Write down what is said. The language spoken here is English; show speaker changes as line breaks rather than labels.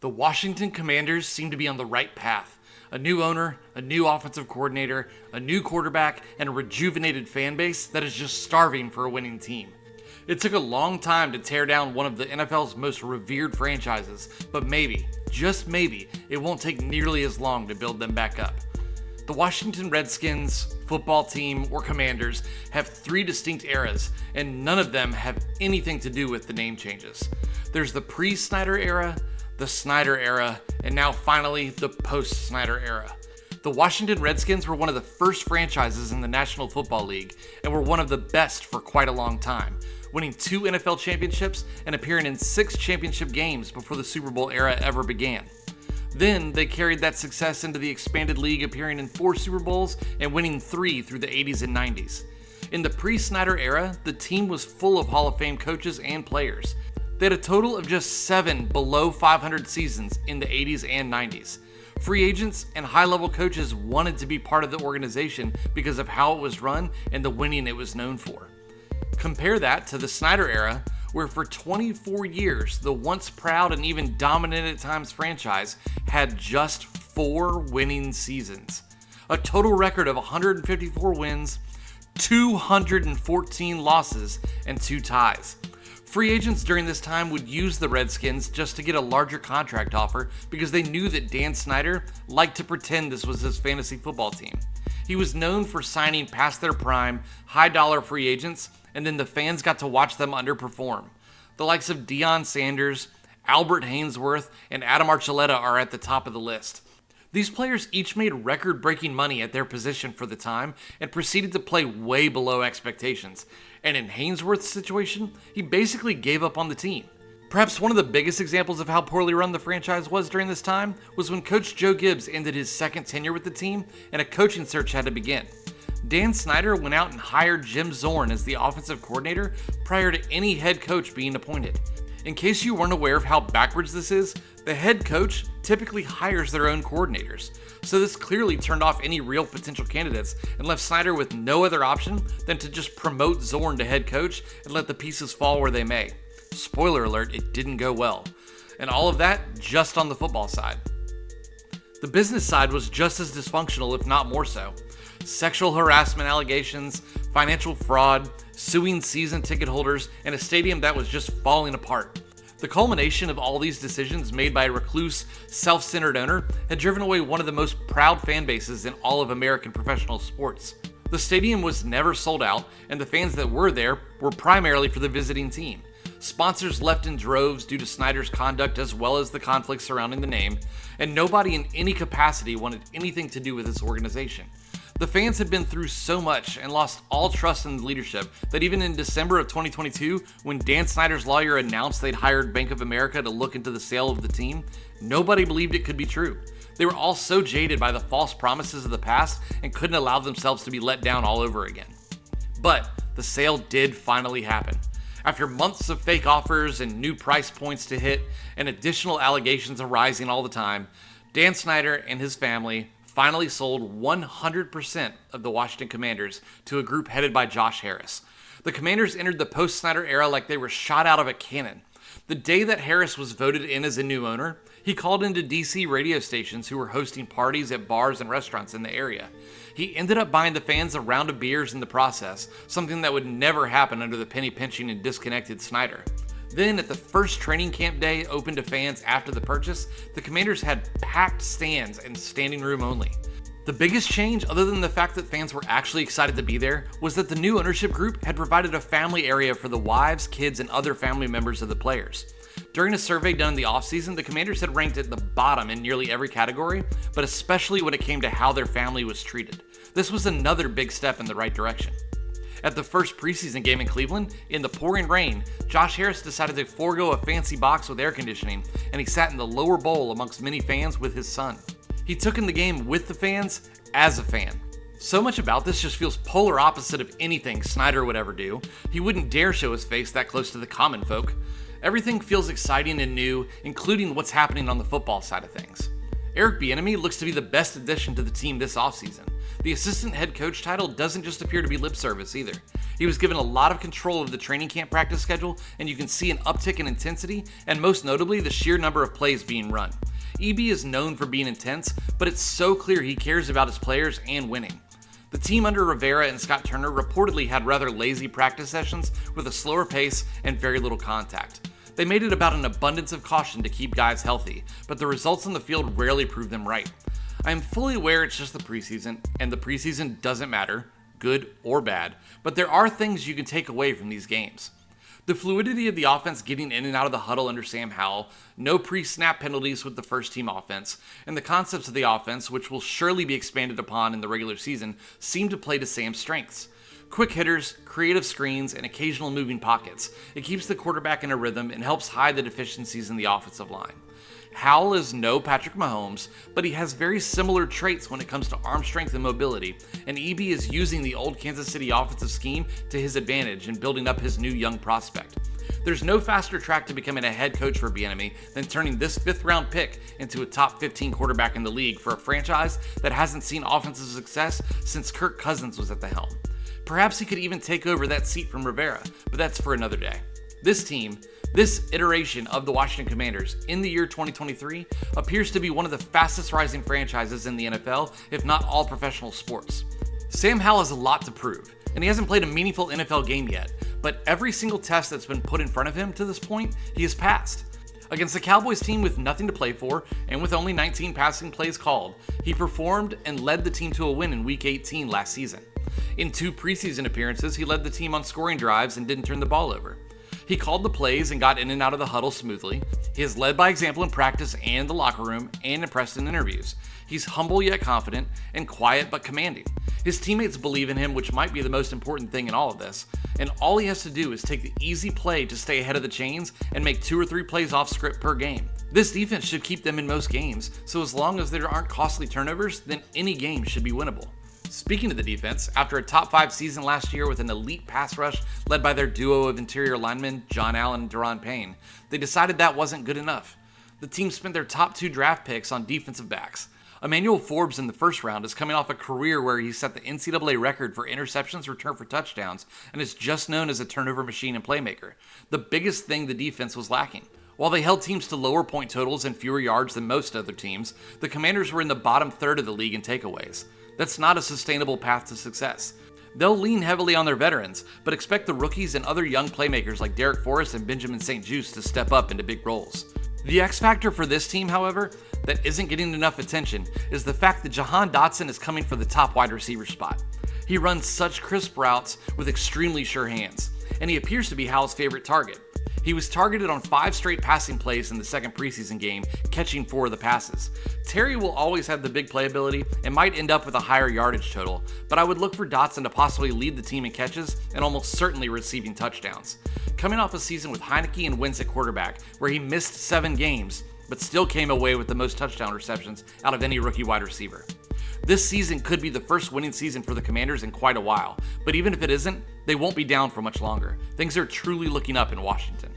The Washington Commanders seem to be on the right path. A new owner, a new offensive coordinator, a new quarterback, and a rejuvenated fan base that is just starving for a winning team. It took a long time to tear down one of the NFL's most revered franchises, but maybe, just maybe, it won't take nearly as long to build them back up. The Washington Redskins, football team, or Commanders have three distinct eras, and none of them have anything to do with the name changes. There's the pre-Snyder era, the Snyder era, and now finally the post-Snyder era. The Washington Redskins were one of the first franchises in the National Football League and were one of the best for quite a long time, winning 2 NFL championships and appearing in 6 championship games before the Super Bowl era ever began. Then they carried that success into the expanded league, appearing in 4 Super Bowls and winning 3 through the 80s and 90s. In the pre-Snyder era, the team was full of Hall of Fame coaches and players. They had a total of just 7 below 500 seasons in the 80s and 90s. Free agents and high-level coaches wanted to be part of the organization because of how it was run and the winning it was known for. Compare that to the Snyder era, where for 24 years, the once proud and even dominant at times franchise had just 4 winning seasons. A total record of 154 wins, 214 losses, and 2 ties. Free agents during this time would use the Redskins just to get a larger contract offer because they knew that Dan Snyder liked to pretend this was his fantasy football team. He was known for signing past their prime, high-dollar free agents, and then the fans got to watch them underperform. The likes of Deion Sanders, Albert Haynesworth, and Adam Archuleta are at the top of the list. These players each made record-breaking money at their position for the time and proceeded to play way below expectations. And in Haynesworth's situation, he basically gave up on the team. Perhaps one of the biggest examples of how poorly run the franchise was during this time was when Coach Joe Gibbs ended his second tenure with the team and a coaching search had to begin. Dan Snyder went out and hired Jim Zorn as the offensive coordinator prior to any head coach being appointed. In case you weren't aware of how backwards this is, the head coach typically hires their own coordinators. So this clearly turned off any real potential candidates and left Snyder with no other option than to just promote Zorn to head coach and let the pieces fall where they may. Spoiler alert, it didn't go well. And all of that just on the football side. The business side was just as dysfunctional, if not more so. Sexual harassment allegations, financial fraud, suing season ticket holders, and a stadium that was just falling apart. The culmination of all these decisions made by a recluse, self-centered owner had driven away one of the most proud fan bases in all of American professional sports. The stadium was never sold out, and the fans that were there were primarily for the visiting team. Sponsors left in droves due to Snyder's conduct as well as the conflict surrounding the name, and nobody in any capacity wanted anything to do with this organization. The fans had been through so much and lost all trust in the leadership that even in December of 2022, when Dan Snyder's lawyer announced they'd hired Bank of America to look into the sale of the team, nobody believed it could be true. They were all so jaded by the false promises of the past and couldn't allow themselves to be let down all over again. But the sale did finally happen. After months of fake offers and new price points to hit and additional allegations arising all the time, Dan Snyder and his family finally sold 100% of the Washington Commanders to a group headed by Josh Harris. The Commanders entered the post-Snyder era like they were shot out of a cannon. The day that Harris was voted in as a new owner, he called into DC radio stations who were hosting parties at bars and restaurants in the area. He ended up buying the fans a round of beers in the process, something that would never happen under the penny-pinching and disconnected Snyder. Then, at the first training camp day open to fans after the purchase, the Commanders had packed stands and standing room only. The biggest change, other than the fact that fans were actually excited to be there, was that the new ownership group had provided a family area for the wives, kids, and other family members of the players. During a survey done in the offseason, the Commanders had ranked at the bottom in nearly every category, but especially when it came to how their family was treated. This was another big step in the right direction. At the first preseason game in Cleveland, in the pouring rain, Josh Harris decided to forego a fancy box with air conditioning, and he sat in the lower bowl amongst many fans with his son. He took in the game with the fans as a fan. So much about this just feels polar opposite of anything Snyder would ever do. He wouldn't dare show his face that close to the common folk. Everything feels exciting and new, including what's happening on the football side of things. Eric Bieniemy looks to be the best addition to the team this offseason. The assistant head coach title doesn't just appear to be lip service either. He was given a lot of control of the training camp practice schedule, and you can see an uptick in intensity, and most notably, the sheer number of plays being run. EB is known for being intense, but it's so clear he cares about his players and winning. The team under Rivera and Scott Turner reportedly had rather lazy practice sessions with a slower pace and very little contact. They made it about an abundance of caution to keep guys healthy, but the results on the field rarely prove them right. I am fully aware it's just the preseason, and the preseason doesn't matter, good or bad, but there are things you can take away from these games. The fluidity of the offense getting in and out of the huddle under Sam Howell, no pre-snap penalties with the first team offense, and the concepts of the offense, which will surely be expanded upon in the regular season, seem to play to Sam's strengths. Quick hitters, creative screens, and occasional moving pockets. It keeps the quarterback in a rhythm and helps hide the deficiencies in the offensive line. Howell is no Patrick Mahomes, but he has very similar traits when it comes to arm strength and mobility, and EB is using the old Kansas City offensive scheme to his advantage in building up his new young prospect. There's no faster track to becoming a head coach for Bieniemy than turning this 5th round pick into a top 15 quarterback in the league for a franchise that hasn't seen offensive success since Kirk Cousins was at the helm. Perhaps he could even take over that seat from Rivera, but that's for another day. This team, this iteration of the Washington Commanders in the year 2023 appears to be one of the fastest rising franchises in the NFL, if not all professional sports. Sam Howell has a lot to prove, and he hasn't played a meaningful NFL game yet, but every single test that's been put in front of him to this point, he has passed. Against the Cowboys team with nothing to play for, and with only 19 passing plays called, he performed and led the team to a win in Week 18 last season. In 2 preseason appearances, he led the team on scoring drives and didn't turn the ball over. He called the plays and got in and out of the huddle smoothly. He has led by example in practice and the locker room, and impressed in interviews. He's humble yet confident, and quiet but commanding. His teammates believe in him, which might be the most important thing in all of this, and all he has to do is take the easy play to stay ahead of the chains and make 2 or 3 plays off script per game. This defense should keep them in most games, so as long as there aren't costly turnovers, then any game should be winnable. Speaking of the defense, after a top 5 season last year with an elite pass rush led by their duo of interior linemen, John Allen and Daron Payne, they decided that wasn't good enough. The team spent their top 2 draft picks on defensive backs. Emmanuel Forbes in the first round is coming off a career where he set the NCAA record for interceptions returned for touchdowns and is just known as a turnover machine and playmaker. The biggest thing the defense was lacking. While they held teams to lower point totals and fewer yards than most other teams, the Commanders were in the bottom third of the league in takeaways. That's not a sustainable path to success. They'll lean heavily on their veterans, but expect the rookies and other young playmakers like Derek Forrest and Benjamin St-Juste to step up into big roles. The X factor for this team, however, that isn't getting enough attention is the fact that Jahan Dotson is coming for the top wide receiver spot. He runs such crisp routes with extremely sure hands, and he appears to be Howell's favorite target. He was targeted on 5 straight passing plays in the second preseason game, catching 4 of the passes. Terry will always have the big playability and might end up with a higher yardage total, but I would look for Dotson to possibly lead the team in catches and almost certainly receiving touchdowns. Coming off a season with Heineke and Wentz at quarterback, where he missed 7 games, but still came away with the most touchdown receptions out of any rookie wide receiver. This season could be the first winning season for the Commanders in quite a while, but even if it isn't, they won't be down for much longer. Things are truly looking up in Washington.